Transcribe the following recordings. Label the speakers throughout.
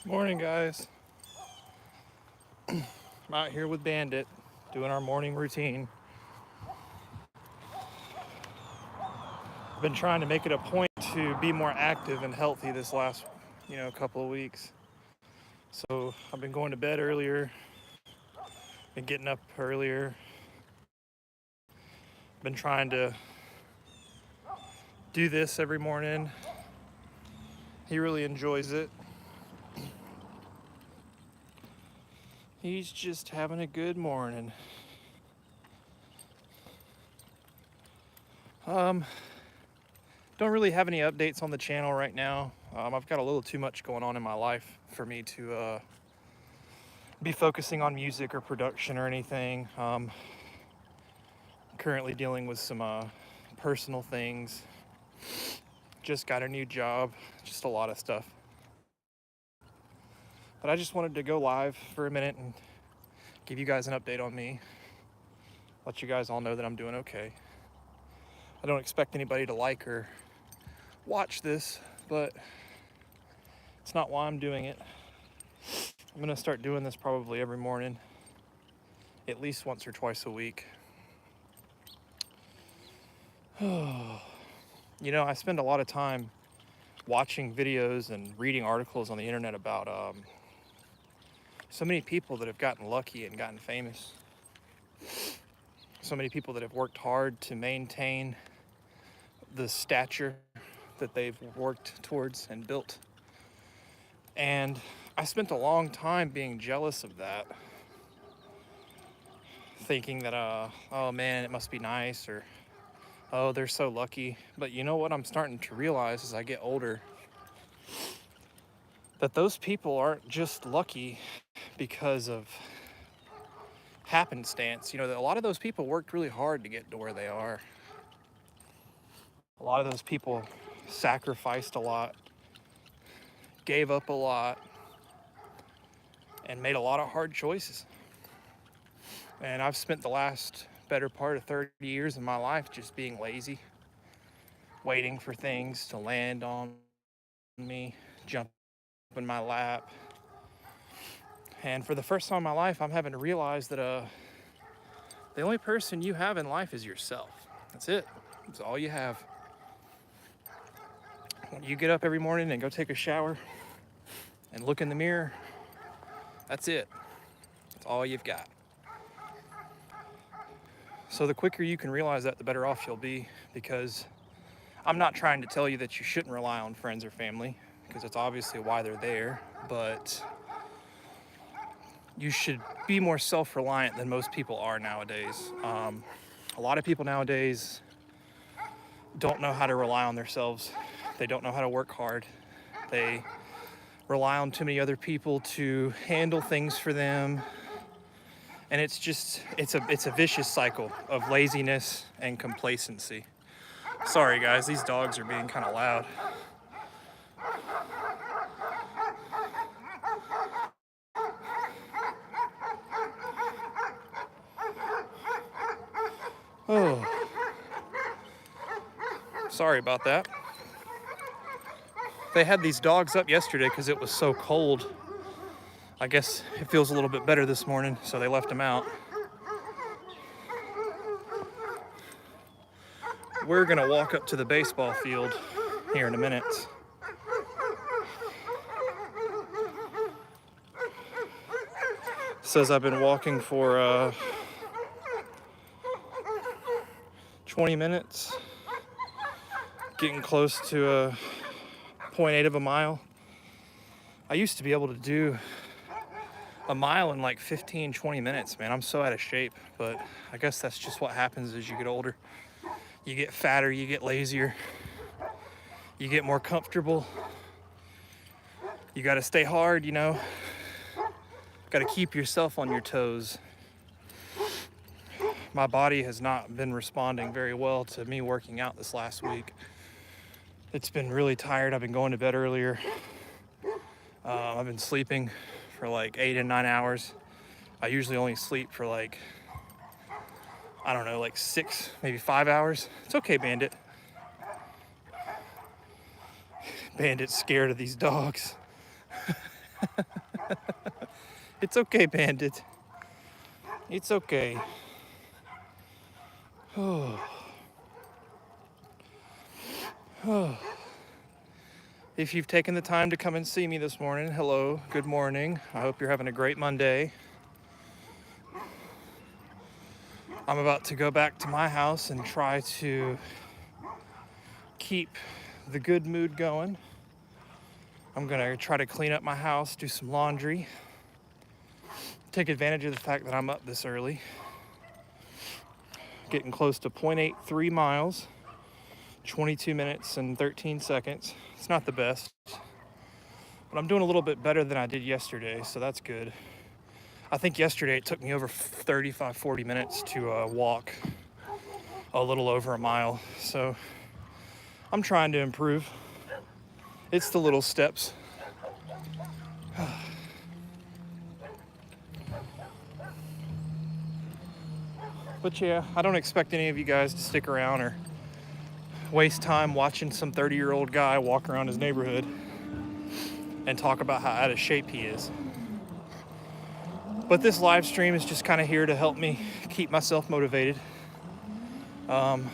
Speaker 1: Morning, guys. I'm out here with Bandit doing our morning routine. I've been trying to make it a point to be more active and healthy this last, couple of weeks. So I've been going to bed earlier, been getting up earlier, been trying to do this every morning. He really enjoys it. He's just having a good morning. Don't really have any updates on the channel right now. I've got a little too much going on in my life for me to be focusing on music or production or anything. Currently dealing with some personal things. Just got a new job, just a lot of stuff. But I just wanted to go live for a minute and give you guys an update on me. Let you guys all know that I'm doing okay. I don't expect anybody to like or watch this, but it's not why I'm doing it. I'm gonna start doing this probably every morning, at least once or twice a week. I spend a lot of time watching videos and reading articles on the internet about so many people that have gotten lucky and gotten famous. So many people that have worked hard to maintain the stature that they've worked towards and built. And I spent a long time being jealous of that, thinking that, oh man, it must be nice, or, oh, they're so lucky. But you know what I'm starting to realize as I get older? That those people aren't just lucky because of happenstance. That a lot of those people worked really hard to get to where they are. A lot of those people sacrificed a lot, gave up a lot, and made a lot of hard choices. And I've spent the last better part of 30 years of my life just being lazy, waiting for things to land on me, jump in my lap. And for the first time in my life, I'm having to realize that the only person you have in life is yourself. That's it. That's all you have. When you get up every morning and go take a shower and look in the mirror, that's it. That's all you've got. So the quicker you can realize that, the better off you'll be, because I'm not trying to tell you that you shouldn't rely on friends or family, because it's obviously why they're there, but you should be more self-reliant than most people are nowadays. A lot of people nowadays don't know how to rely on themselves. They don't know how to work hard. They rely on too many other people to handle things for them. And it's a vicious cycle of laziness and complacency. Sorry guys, these dogs are being kind of loud. Oh, sorry about that. They had these dogs up yesterday because it was so cold. I guess it feels a little bit better this morning, so they left them out. We're gonna walk up to the baseball field here in a minute. Says I've been walking for 20 minutes, getting close to a 0.8 of a mile. I used to be able to do a mile in like 15, 20 minutes, man. I'm so out of shape, but I guess that's just what happens as you get older. You get fatter, you get lazier, you get more comfortable. You gotta stay hard, Gotta keep yourself on your toes. My body has not been responding very well to me working out this last week. It's been really tired. I've been going to bed earlier. I've been sleeping for like 8 and 9 hours. I usually only sleep for like 6, maybe 5 hours. It's okay, Bandit. Bandit's scared of these dogs. It's okay, Bandit. It's okay. Oh. Oh. If you've taken the time to come and see me this morning, hello, good morning. I hope you're having a great Monday. I'm about to go back to my house and try to keep the good mood going. I'm gonna try to clean up my house, do some laundry, take advantage of the fact that I'm up this early. Getting close to 0.83 miles, 22 minutes and 13 seconds. It's not the best, but I'm doing a little bit better than I did yesterday, so that's good. I think yesterday it took me over 35, 40 minutes to walk a little over a mile, so I'm trying to improve. It's the little steps. But yeah, I don't expect any of you guys to stick around or waste time watching some 30-year-old guy walk around his neighborhood and talk about how out of shape he is. But this live stream is just kind of here to help me keep myself motivated. I'm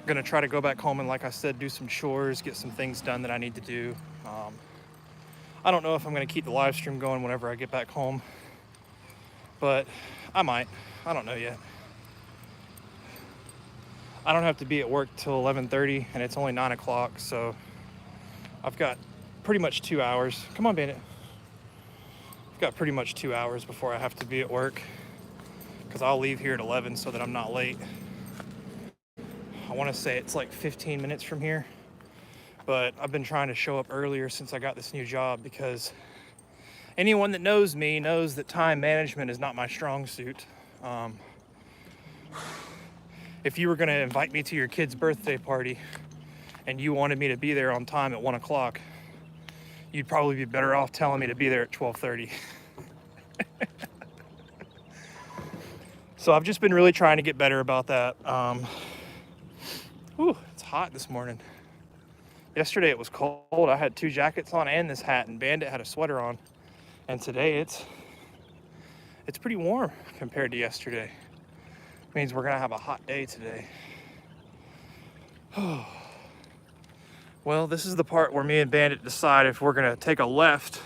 Speaker 1: gonna try to go back home and, like I said, do some chores, get some things done that I need to do. I don't know if I'm gonna keep the live stream going whenever I get back home, but I might. I don't know yet. I don't have to be at work till 11:30 and it's only 9 o'clock, so I've got pretty much 2 hours. Come on, Bandit. I've got pretty much 2 hours before I have to be at work, because I'll leave here at 11 so that I'm not late. I want to say it's like 15 minutes from here, but I've been trying to show up earlier since I got this new job, because anyone that knows me knows that time management is not my strong suit. If you were going to invite me to your kid's birthday party and you wanted me to be there on time at 1 o'clock, you'd probably be better off telling me to be there at 12:30. So I've just been really trying to get better about that. It's hot this morning. Yesterday it was cold. I had 2 jackets on and this hat, and Bandit had a sweater on. And today it's pretty warm compared to yesterday. It means we're gonna have a hot day today. Well, this is the part where me and Bandit decide if we're gonna take a left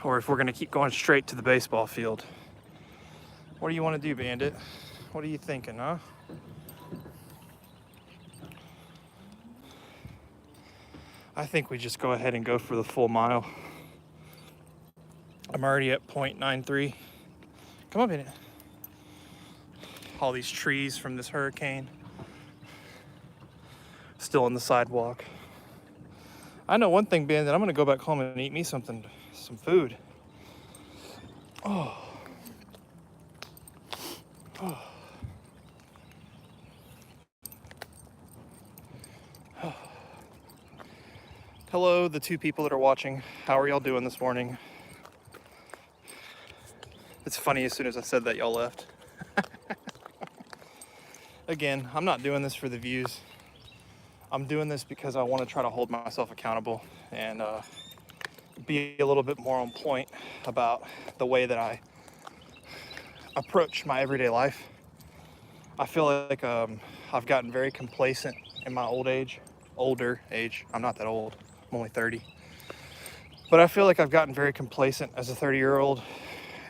Speaker 1: or if we're gonna keep going straight to the baseball field. What do you want to do, Bandit? What are you thinking, huh? I think we just go ahead and go for the full mile. I'm already at 0.93. Come on, Bandit. All these trees from this hurricane still on the sidewalk. I know one thing, Bandit. I'm gonna go back home and eat me some food. Oh. Hello, the 2 people that are watching. How are y'all doing this morning? It's funny, as soon as I said that, y'all left. Again, I'm not doing this for the views. I'm doing this because I want to try to hold myself accountable and be a little bit more on point about the way that I approach my everyday life. I feel like I've gotten very complacent in my older age. I'm not that old. I'm only 30. But I feel like I've gotten very complacent as a 30-year-old,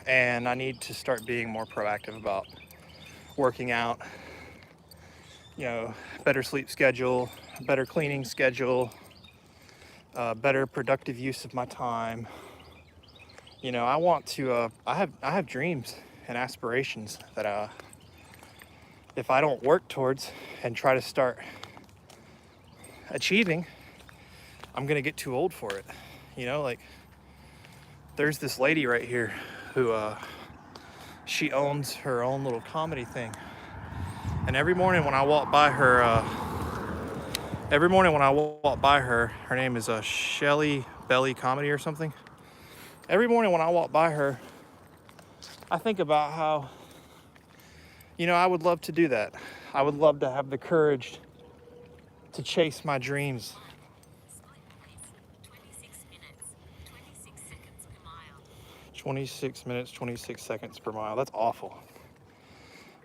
Speaker 1: and I need to start being more proactive about working out, better sleep schedule, better cleaning schedule, better productive use of my time. I want to, I have dreams and aspirations that if I don't work towards and try to start achieving, I'm gonna get too old for it. There's this lady right here who she owns her own little comedy thing, and every morning when I walk by her, her name is Shelly Belly Comedy or something. Every morning when I walk by her, I think about how I would love to do that. I would love to have the courage to chase my dreams. 26 minutes, 26 seconds per mile. That's awful.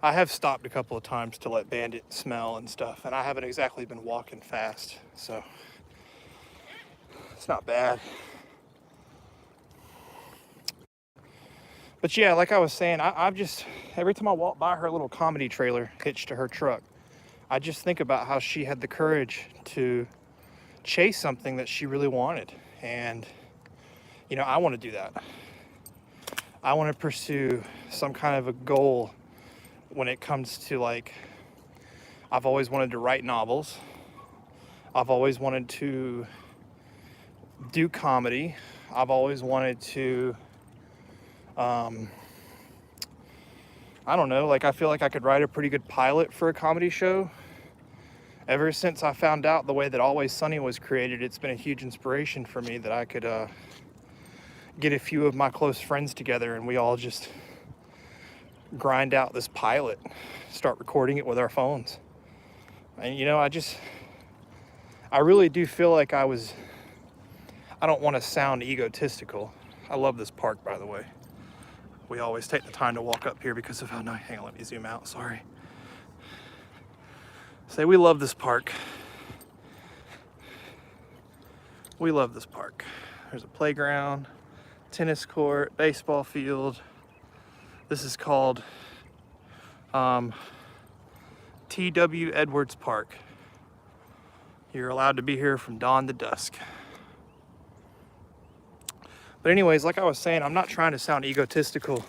Speaker 1: I have stopped a couple of times to let Bandit smell and stuff, and I haven't exactly been walking fast, so it's not bad. But yeah, like I was saying, I've just, every time I walk by her little comedy trailer hitched to her truck, I just think about how she had the courage to chase something that she really wanted. And, you know, I want to do that. I want to pursue some kind of a goal when it comes to, like, I've always wanted to write novels. I've always wanted to do comedy. I've always wanted to, I don't know, like, I feel like I could write a pretty good pilot for a comedy show. Ever since I found out the way that Always Sunny was created, it's been a huge inspiration for me that I could get a few of my close friends together and we all just grind out this pilot, start recording it with our phones. And you know, I really do feel like I don't want to sound egotistical. I love this park, by the way. We always take the time to walk up here because of how nice. Hang on, let me zoom out, sorry. Say we love this park. We love this park. There's a playground, tennis court, baseball field. This is called T.W. Edwards Park. You're allowed to be here from dawn to dusk. But anyways, like I was saying, I'm not trying to sound egotistical.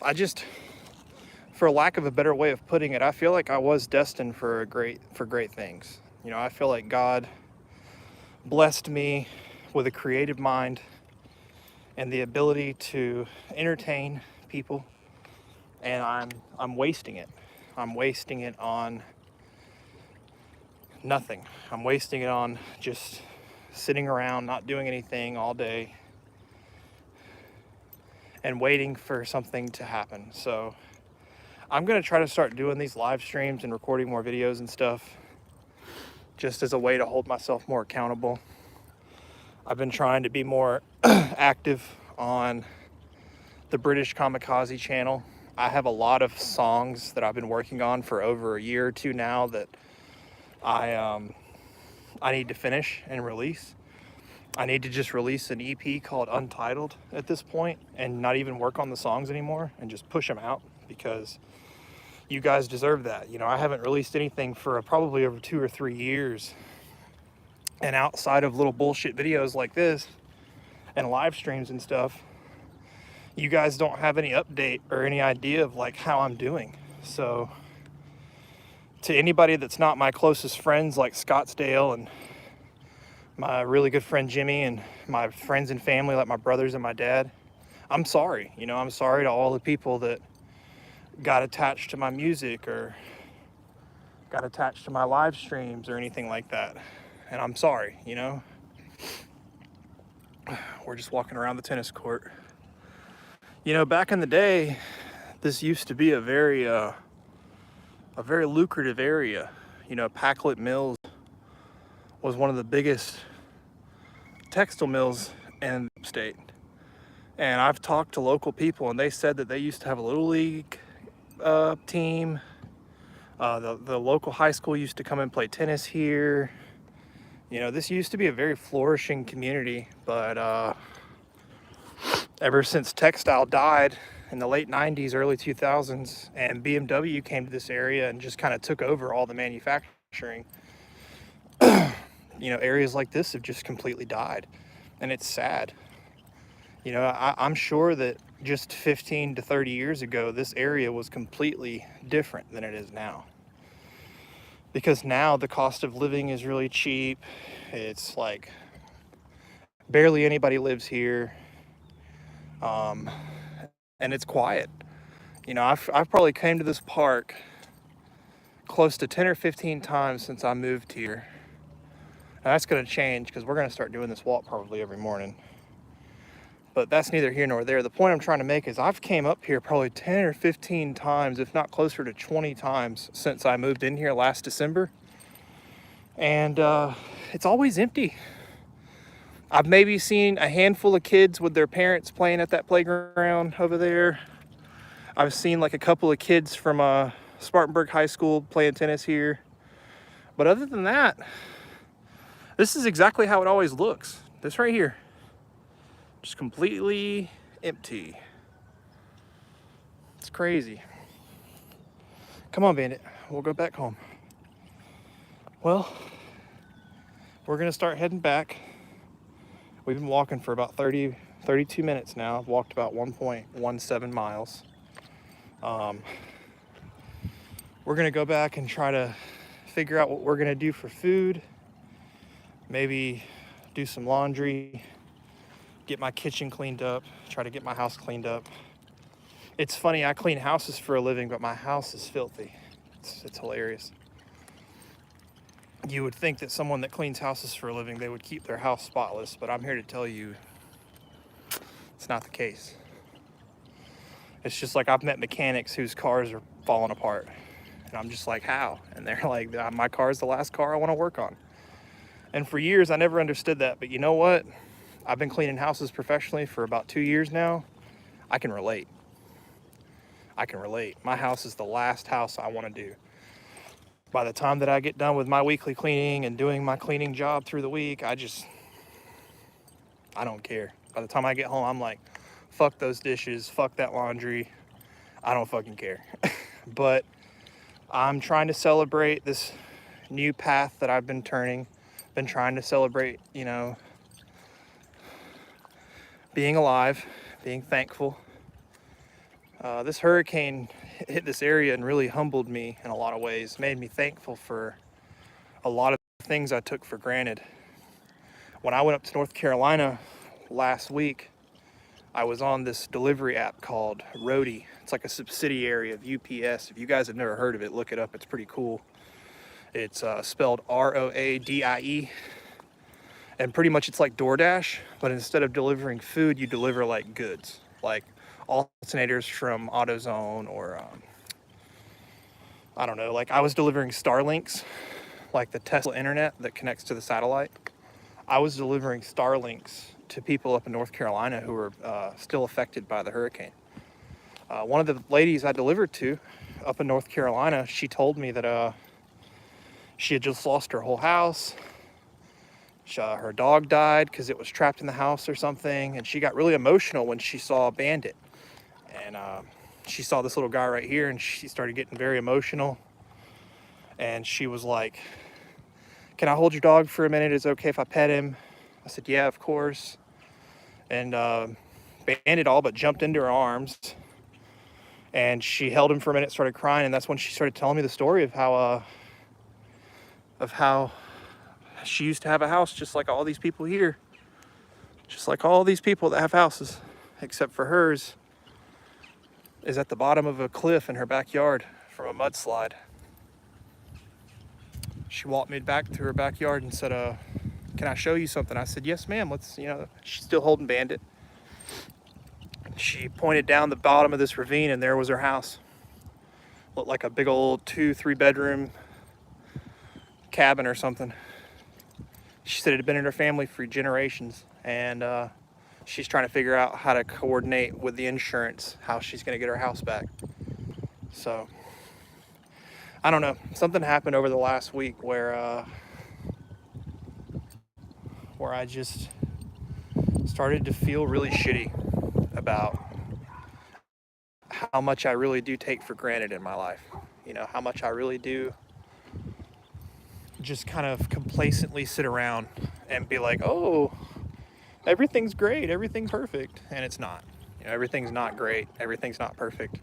Speaker 1: I just, for lack of a better way of putting it, I feel like I was destined for great things. You know, I feel like God blessed me with a creative mind and the ability to entertain people, and I'm wasting it. I'm wasting it on nothing. I'm wasting it on just sitting around, not doing anything all day and waiting for something to happen. So I'm gonna try to start doing these live streams and recording more videos and stuff just as a way to hold myself more accountable. I've been trying to be more active on the British Kamikaze channel. I have a lot of songs that I've been working on for over a year or two now that I need to finish and release. I need to just release an EP called Untitled at this point and not even work on the songs anymore and just push them out because you guys deserve that. You know, I haven't released anything for probably over 2 or 3 years. And outside of little bullshit videos like this and live streams and stuff, you guys don't have any update or any idea of like how I'm doing. So to anybody that's not my closest friends like Scottsdale and my really good friend Jimmy and my friends and family like my brothers and my dad, I'm sorry. You know, I'm sorry to all the people that got attached to my music or got attached to my live streams or anything like that. And I'm sorry, you know. We're just walking around the tennis court. You know, back in the day, this used to be a very lucrative area. You know, Packlet Mills was one of the biggest textile mills in the state. And I've talked to local people and they said that they used to have a little league team. The local high school used to come and play tennis here. You know, this used to be a very flourishing community, but ever since textile died in the late 90s, early 2000s, and BMW came to this area and just kind of took over all the manufacturing, you know, areas like this have just completely died. And it's sad. You know, I'm sure that just 15 to 30 years ago, this area was completely different than it is now. Because now the cost of living is really cheap. It's like barely anybody lives here. And it's quiet. You know, I've probably came to this park close to 10 or 15 times since I moved here. Now that's gonna change because we're gonna start doing this walk probably every morning. But that's neither here nor there. The point I'm trying to make is I've came up here probably 10 or 15 times, if not closer to 20 times since I moved in here last December. And it's always empty. I've maybe seen a handful of kids with their parents playing at that playground over there. I've seen like a couple of kids from Spartanburg High School playing tennis here. But other than that, this is exactly how it always looks. This right here, just completely empty. It's crazy. Come on, Bandit, we'll go back home. Well, we're gonna start heading back. We've been walking for about 32 minutes now. I've walked about 1.17 miles. We're gonna go back and try to figure out what we're gonna do for food. Maybe do some laundry, get my kitchen cleaned up, try to get my house cleaned up. It's funny, I clean houses for a living, but my house is filthy. It's hilarious. You would think that someone that cleans houses for a living, they would keep their house spotless, but I'm here to tell you it's not the case. It's just like I've met mechanics whose cars are falling apart, and I'm just like, how? And they're like, my car is the last car I want to work on. And for years, I never understood that, but you know what? I've been cleaning houses professionally for about 2 years now. I can relate. My house is the last house I want to do. By the time that I get done with my weekly cleaning and doing my cleaning job through the week, I don't care. By the time I get home, I'm like, fuck those dishes, fuck that laundry. I don't fucking care. But I'm trying to celebrate this new path that I've been turning. Been trying to celebrate, you know, being alive, being thankful. This hurricane hit this area and really humbled me in a lot of ways, made me thankful for a lot of things I took for granted. When I went up to North Carolina last week, I was on this delivery app called Roadie. It's like a subsidiary of UPS. If you guys have never heard of it, look it up. It's pretty cool. It's spelled ROADIE. And pretty much it's like DoorDash, but instead of delivering food, you deliver like goods, like alternators from AutoZone or I don't know, like I was delivering Starlinks, like the Tesla internet that connects to the satellite. I was delivering Starlinks to people up in North Carolina who were still affected by the hurricane. One of the ladies I delivered to up in North Carolina, she told me that she had just lost her whole house. Her dog died because it was trapped in the house or something, and she got really emotional when she saw Bandit. And she saw this little guy right here, and she started getting very emotional. And she was like, "Can I hold your dog for a minute? Is it okay if I pet him?" I said, "Yeah, of course." And Bandit all but jumped into her arms, and she held him for a minute, started crying, and that's when she started telling me the story of how she used to have a house just like all these people here, just like all these people that have houses, except for hers is at the bottom of a cliff in her backyard from a mudslide. She walked me back to her backyard and said, "Can I show you something?" I said, "Yes, ma'am. Let's," she's still holding Bandit. She pointed down the bottom of this ravine, and there was her house. Looked like a big old 2-3 bedroom cabin or something. She said it had been in her family for generations, and she's trying to figure out how to coordinate with the insurance how she's going to get her house back. So I don't know, something happened over the last week where I just started to feel really shitty about how much I really do take for granted in my life. How much I really do just kind of complacently sit around and be like, oh, everything's great, everything's perfect. And it's not. Everything's not great, everything's not perfect.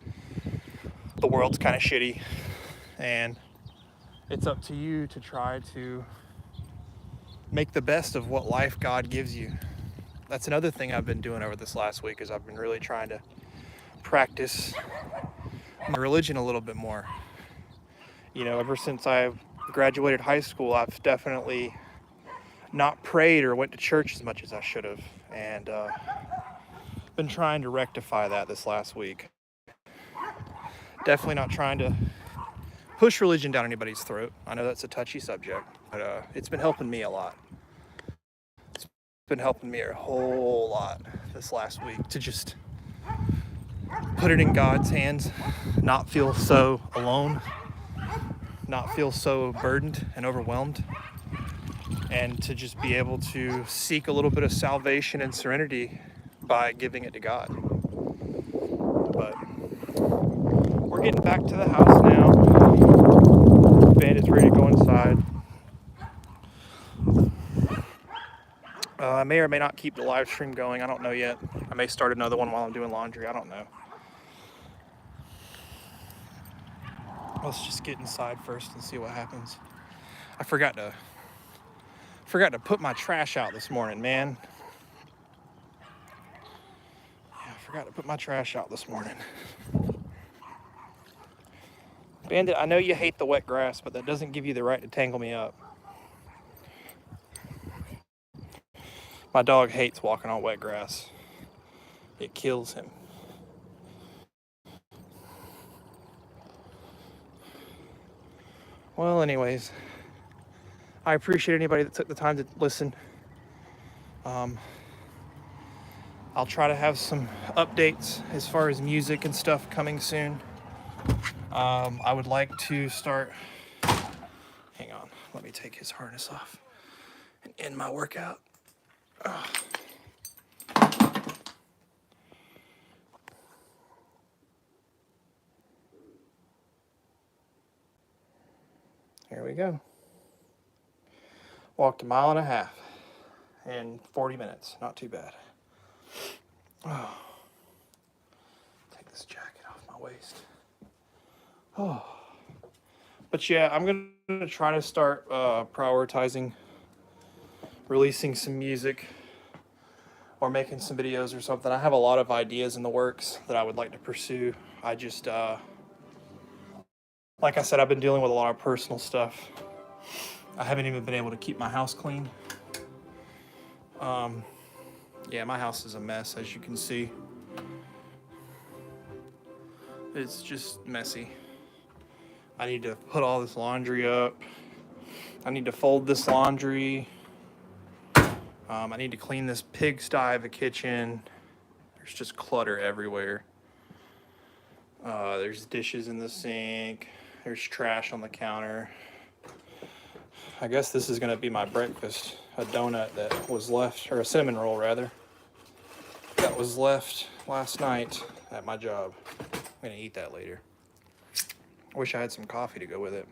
Speaker 1: The world's kind of shitty, and it's up to you to try to make the best of what life God gives you. That's another thing I've been doing over this last week, is I've been really trying to practice my religion a little bit more. Ever since I graduated high school, I've definitely not prayed or went to church as much as I should have, and been trying to rectify that this last week. Definitely not trying to push religion down anybody's throat. I know that's a touchy subject, but it's been helping me a lot. been helping me a whole lot this last week to just put it in God's hands, not feel so alone, not feel so burdened and overwhelmed, and to just be able to seek a little bit of salvation and serenity by giving it to God. But we're getting back to the house now. Bandit's ready to go inside. I may or may not keep the live stream going. I don't know yet. I may start another one while I'm doing laundry. I don't know. Let's just get inside first and see what happens. I forgot to put my trash out this morning, man. Yeah, I forgot to put my trash out this morning. Bandit, I know you hate the wet grass, but that doesn't give you the right to tangle me up. My dog hates walking on wet grass. It kills him. Well, anyways, I appreciate anybody that took the time to listen. I'll try to have some updates as far as music and stuff coming soon. I would like to start, hang on, let me take his harness off and end my workout. Here we go. Walked 1.5 miles in 40 minutes, not too bad. Oh. Take this jacket off my waist. Oh. But yeah, I'm gonna try to start prioritizing releasing some music or making some videos or something. I have a lot of ideas in the works that I would like to pursue. I just, like I said, I've been dealing with a lot of personal stuff. I haven't even been able to keep my house clean. Yeah, my house is a mess, as you can see. It's just messy. I need to put all this laundry up. I need to fold this laundry. I need to clean this pigsty of a kitchen. There's just clutter everywhere. There's dishes in the sink. There's trash on the counter. I guess this is gonna be my breakfast. A donut that was left, or a cinnamon roll rather, that was left last night at my job. I'm gonna eat that later. I wish I had some coffee to go with it.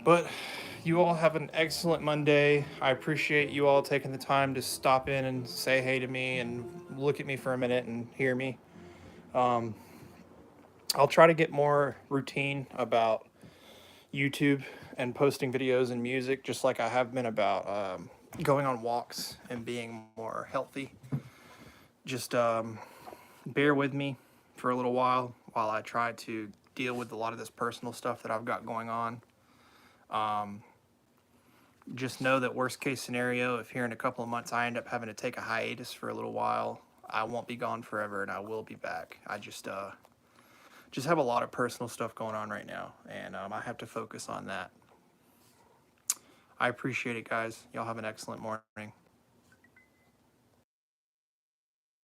Speaker 1: But you all have an excellent Monday. I appreciate you all taking the time to stop in and say hey to me and look at me for a minute and hear me. I'll try to get more routine about YouTube and posting videos and music, just like I have been about going on walks and being more healthy. Just bear with me for a little while I try to deal with a lot of this personal stuff that I've got going on. Just know that worst case scenario, if here in a couple of months I end up having to take a hiatus for a little while, I won't be gone forever and I will be back. I just have a lot of personal stuff going on right now, and I have to focus on that. I appreciate it, guys. Y'all have an excellent morning.